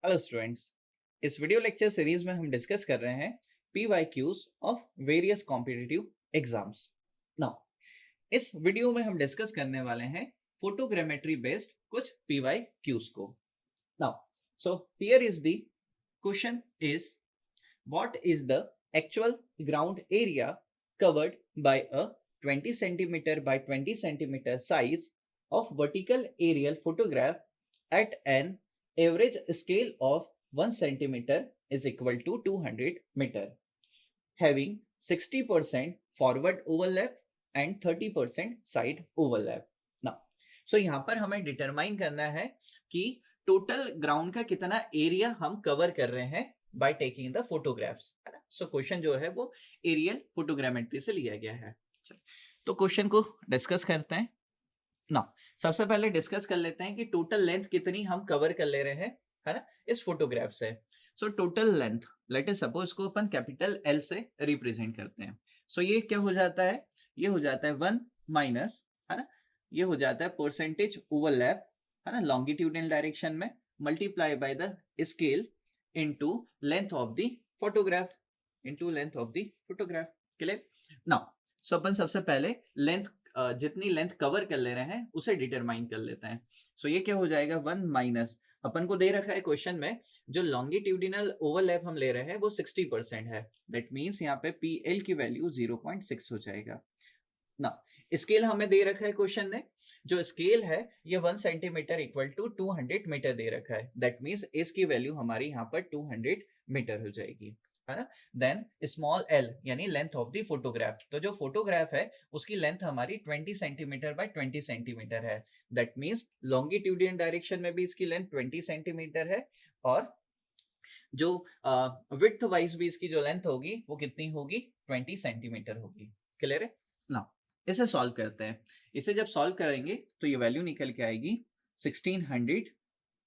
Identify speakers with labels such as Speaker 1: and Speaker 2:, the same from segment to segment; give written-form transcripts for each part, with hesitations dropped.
Speaker 1: Hello students, इस video lecture series में हम डिस्कस कर रहे हैं PYQs of various competitive exams. Now इस वीडियो में हम डिस्कस करने वाले हैं फोटोग्रामेट्री बेस्ड कुछ PYQs को। Now so here is the question is what is the actual ground area covered bye a 20 centimeter by 20 centimeter size of vertical aerial photograph at an average scale of 1 centimeter is equal to 200 meter, having 60% forward overlap and 30% side overlap. Now, so यहाँ पर हमें determine करना है कि total ground का कितना area हम cover कर रहे हैं बाय टेकिंग द फोटोग्राफ्स, है ना। सो क्वेश्चन जो है वो एरियल फोटोग्रामेट्री से लिया गया है। तो क्वेश्चन को डिस्कस करते हैं ना। सबसे पहले डिस्कस कर लेते हैं कि टोटल लेंथ कितनी हम कवर कर ले रहे हैं, है ना, इस फोटोग्राफ से। So total length, let us suppose को अपन कैपिटल एल से रिप्रेजेंट करते हैं। सो ये क्या हो जाता है, ये हो जाता है 1 माइनस, है ना, ये हो जाता है परसेंटेज ओवरलैप, है ना, लॉन्गिट्यूडनल डायरेक्शन में, multiply by the scale into length of the photograph, into length of the photograph. Clear? Now so अपन सबसे पहले लेंथ, जितनी लेंथ कवर कर ले रहे हैं उसे डिटरमाइन कर लेते हैं। सो ये क्या हो जाएगा, 1 माइनस, अपन को दे रखा है क्वेश्चन में जो लॉन्गिट्यूडिनल ओवरलैप हम ले रहे हैं वो 60% है। दैट मींस यहाँ पे PL की वैल्यू 0.6 हो जाएगा ना। स्केल हमें दे रखा है क्वेश्चन ने, जो स्केल है ये 1 सेंटीमीटर इक्वल टू 200 मीटर दे रखा है। दैट मींस इसकी वैल्यू हमारी यहाँ पर 200 मीटर हो जाएगी, है ना। देन स्मॉल एल यानी लेंथ ऑफ द फोटोग्राफ, तो जो फोटोग्राफ है उसकी लेंथ हमारी 20 सेंटीमीटर बाय 20 सेंटीमीटर है। दैट मींस लॉन्गिट्यूडिनल डायरेक्शन में भी इसकी लेंथ 20 सेंटीमीटर है और जो विड्थ वाइज भी इसकी जो लेंथ होगी वो कितनी होगी, 20 सेंटीमीटर होगी। क्लियर है ना। इसे सॉल्व करते हैं। इसे जब सॉल्व करेंगे तो ये वैल्यू निकल के आएगी 1600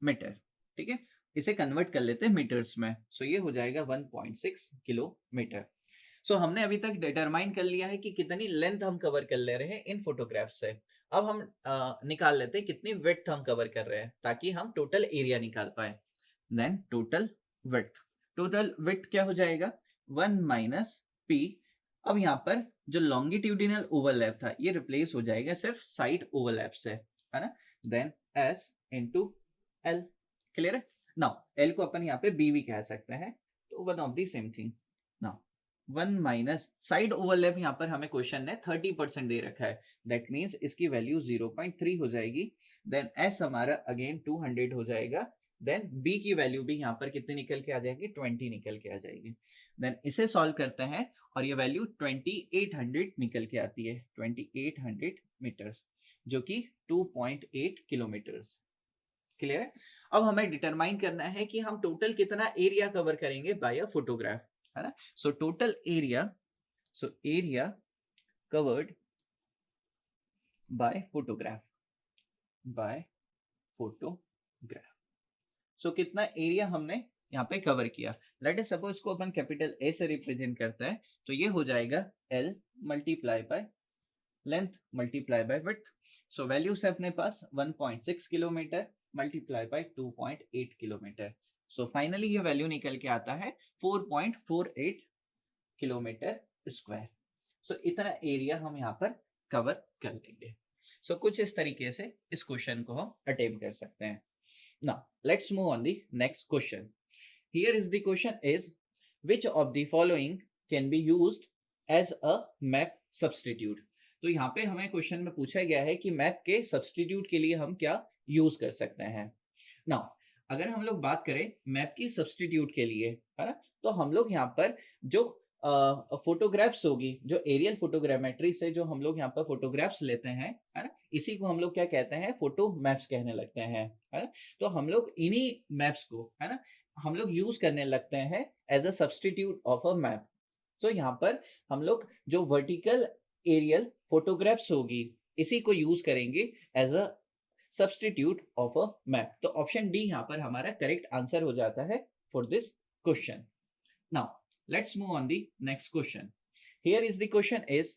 Speaker 1: मीटर। ठीक है, इसे कन्वर्ट कर लेते हैं मीटर्स में। सो ये हो जाएगा 1.6 किलोमीटर। सो हमने अभी तक डिटरमाइन कर लिया है कि कितनी लेंथ हम कवर कर ले रहे हैं इन फोटोग्राफ से। अब हम निकाल लेते हैं कितनी विड्थ हम कवर कर रहे हैं ताकि हम टोटल एरिया निकाल पाए। देन टोटल विड्थ क्या हो जाएगा, 1 माइनस पी। अब यहाँ पर जो लॉन्गिट्यूडिनल ओवरलैप था ये रिप्लेस हो जाएगा सिर्फ साइड ओवरलैप से, है ना। Then S into L. Clear है? नाउ एल को अपन यहाँ पे बी भी कह सकते हैं, तो one of the same thing. Now 1 minus side overlap, यहाँ पर हमें क्वेश्चन ने 30% दे रखा है। दैट मींस इसकी वैल्यू 0.3 हो जाएगी। देन एस हमारा अगेन 200 हो जाएगा। देन बी की वैल्यू भी यहाँ पर कितनी निकल के आ जाएगी, 20 निकल के आ जाएगी। देन इसे सॉल्व करते हैं और ये वैल्यू 2800 निकल के आती है, 2800 मीटर्स, जो कि 2.8 किलोमीटर्स। क्लियर है? अब हमें डिटरमाइन करना है कि हम टोटल कितना एरिया कवर करेंगे बाय अ फोटोग्राफ, है ना। So total area, so area covered by photograph, by photograph. So कितना एरिया हमने यहाँ पे कवर किया। लेट अस सपोज इसको अपन कैपिटल ए से रिप्रेजेंट करते हैं, तो ये हो जाएगा L multiply by length multiply by width. So values है अपने पास 1.6 kilometre multiply by 2.8 kilometre. So finally ये वैल्यू निकल के आता है 4.48 किलोमीटर स्क्वायर। सो इतना एरिया हम यहाँ पर कवर कर लेंगे। सो कुछ इस तरीके से इस क्वेश्चन को हम अटेम्प्ट कर सकते हैं। Now, let's move on the next question. Here is the question is, which of the following can be used as a map substitute? तो यहाँ पे हमें क्वेश्चन में पूछा गया है कि मैप के सब्सटीट्यूट के लिए हम क्या यूज कर सकते हैं। नाउ अगर हम लोग बात करें मैप की सब्सटीट्यूट के लिए, है ना, तो हम लोग यहाँ पर जो फोटोग्राफ्स होगी, जो एरियल फोटोग्रामेट्री से जो हम लोग यहाँ पर फोटोग्राफ्स लेते हैं, है ना, इसी को हम लोग क्या कहते हैं, फोटो मैप्स कहने लगते हैं, है ना। तो हम लोग इन्हीं मैप्स को, है ना, हम लोग यूज करने लगते हैं as a substitute of a map. तो यहाँ पर हम लोग जो वर्टिकल एरियल फोटोग्राफ्स होगी इसी को यूज करेंगे as a substitute of a map. तो ऑप्शन डी यहाँ पर हमारा करेक्ट आंसर हो जाता है for this question. Now let's move on the next question. Here is the question is,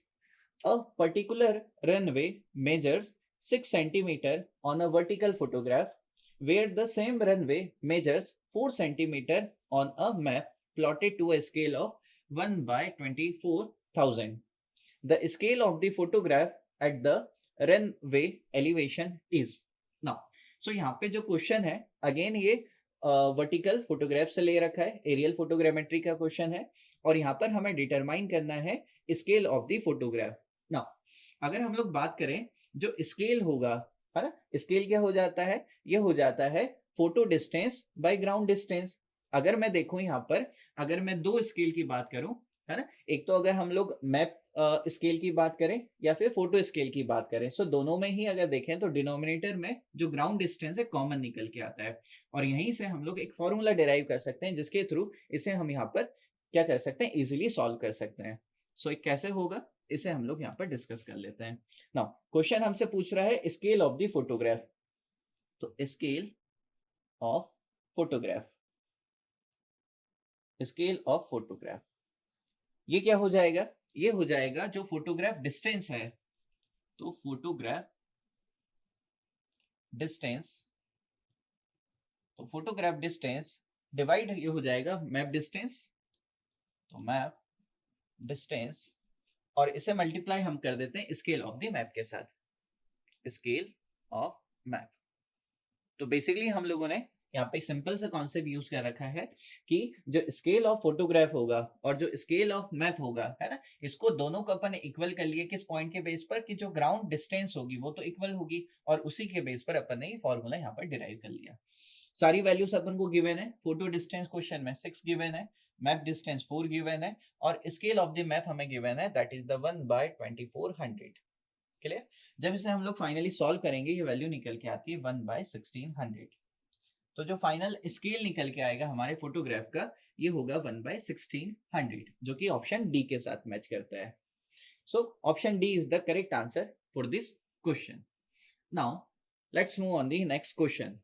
Speaker 1: a particular runway measures 6 centimeter on a vertical photograph where the same runway measures 4 centimeter on a map plotted to a scale of 1 by 24,000. The scale of the photograph at the runway elevation is. Now, so यहाँ पे जो question है again ये vertical photograph से ले रखा है, aerial photogrammetry का क्वेश्चन है और यहाँ पर हमें डिटरमाइन करना है scale of the photograph. Now अगर हम लोग बात करें जो स्केल होगा, है ना, स्केल क्या हो जाता है, ये हो जाता है photo distance by ground distance. अगर मैं देखूं यहाँ पर, अगर मैं दो स्केल की बात करूं, है ना, एक तो अगर हम लोग मैप स्केल की बात करें या फिर फोटो स्केल की बात करें, सो दोनों में ही अगर देखें तो डिनोमिनेटर में जो ग्राउंड डिस्टेंस है कॉमन निकल के आता है और यहीं से हम लोग एक फॉर्मूला डिराइव कर सकते हैं जिसके थ्रू इसे हम यहाँ पर क्या कर सकते हैं, इजीली सॉल्व कर सकते हैं. सो एक कैसे होगा इसे हम लोग यहाँ पर डिस्कस कर लेते हैं. नाउ क्वेश्चन हमसे पूछ रहा है स्केल ऑफ द फोटोग्राफ. तो scale of photograph, scale of photograph ये क्या हो जाएगा, ये हो जाएगा जो फोटोग्राफ डिस्टेंस है, तो फोटोग्राफ डिस्टेंस, तो फोटोग्राफ डिस्टेंस डिवाइड ये हो जाएगा मैप डिस्टेंस, तो मैप डिस्टेंस और इसे मल्टीप्लाई हम कर देते हैं स्केल ऑफ द मैप के साथ, स्केल ऑफ मैप. तो बेसिकली हम लोगों ने यहाँ पे सिंपल सा कॉन्सेप्ट यूज कर रखा है कि जो स्केल ऑफ फोटोग्राफ होगा और जो स्केल ऑफ मैप होगा, है ना, इसको दोनों को अपन इक्वल कर लिए किस पॉइंट के बेस पर, कि जो ग्राउंड डिस्टेंस होगी वो तो इक्वल होगी और उसी के बेस पर अपन ने ये फॉर्मूला यहाँ पर डिराइव कर लिया. सारी वैल्यूज अपन को गिवन है, फोटो डिस्टेंस क्वेश्चन में 6 गिवन है, मैप डिस्टेंस 4 गिवन है और स्केल ऑफ द मैप हमें गिवन है that is the 1 by 2400. Clear. जब इसे हम लोग फाइनली सॉल्व करेंगे ये वैल्यू निकल के आती है 1 by 1600. तो जो फाइनल स्केल निकल के आएगा हमारे फोटोग्राफ का ये होगा 1 by 1600 जो कि ऑप्शन डी के साथ मैच करता है. So option D is the correct answer for this question. Now let's move on the next question.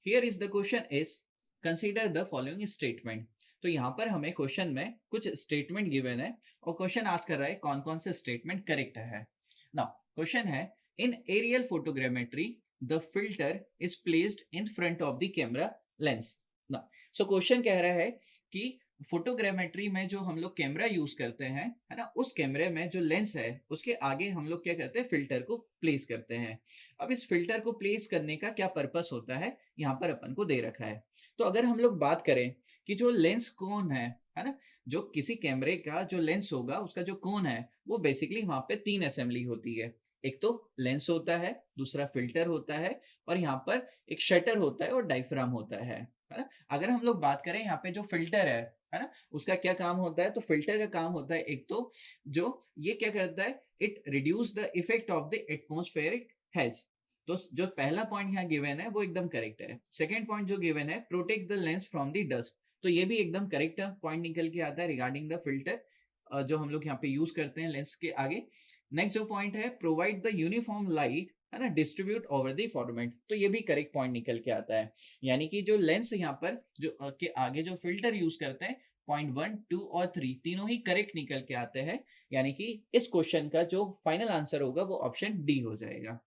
Speaker 1: Here is the question is consider the following statement. तो यहाँ पर हमें क्वेश्चन में कुछ स्टेटमेंट गिवन है और क्वेश्चन आस्क कर रहा है कौन कौन से स्टेटमेंट करेक्ट है. नाउ क्वेश्चन है in aerial photogrammetry the filter is placed in front of the camera lens. Now, so question कह रहा है कि फोटोग्रामेट्री में जो हम लोग कैमरा यूज करते हैं, है ना, उस कैमरे में जो लेंस है उसके आगे हम लोग क्या करते हैं, फिल्टर को प्लेस करते हैं. अब इस फिल्टर को प्लेस करने का क्या पर्पस होता है यहाँ पर अपन को दे रखा है. तो अगर हम लोग बात करें कि जो लेंस कोन है ना, जो किसी कैमरे का जो लेंस होगा उसका जो कोन है वो बेसिकली वहां पे 3 असेंबली होती है. एक तो लेंस होता है, दूसरा फिल्टर होता है और यहाँ पर एक शटर होता है और डायफ्राम होता है ना. अगर हम लोग बात करें यहाँ पे जो फिल्टर है ना, उसका क्या काम होता है, तो फिल्टर का काम होता है एक तो जो ये क्या करता है, it reduce the effect of the atmospheric hedge. तो जो पहला पॉइंट यहाँ गिवन है वो एकदम करेक्ट है. सेकेंड पॉइंट जो गिवन है protect the lens from the dust, तो ये भी एकदम करेक्ट पॉइंट निकल के आता है रिगार्डिंग द फिल्टर जो हम लोग यहाँ पे यूज करते हैं लेंस के आगे. नेक्स्ट जो पॉइंट है प्रोवाइड द यूनिफॉर्म लाइट, है ना, डिस्ट्रीब्यूट ओवर द फॉर्मेट, तो ये भी करेक्ट पॉइंट निकल के आता है. यानी कि जो लेंस यहाँ पर जो के आगे जो फिल्टर यूज करते हैं पॉइंट 1, 2 और 3 तीनों ही करेक्ट निकल के आते हैं. यानी कि इस क्वेश्चन का जो फाइनल आंसर होगा वो ऑप्शन डी हो जाएगा.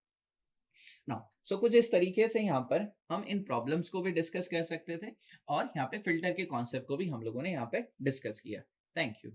Speaker 1: नाउ सो कुछ इस तरीके से यहाँ पर हम इन प्रॉब्लम्स को भी डिस्कस कर सकते थे और यहाँ पे फिल्टर के कॉन्सेप्ट को भी हम लोगों ने यहाँ पे डिस्कस किया. Thank you.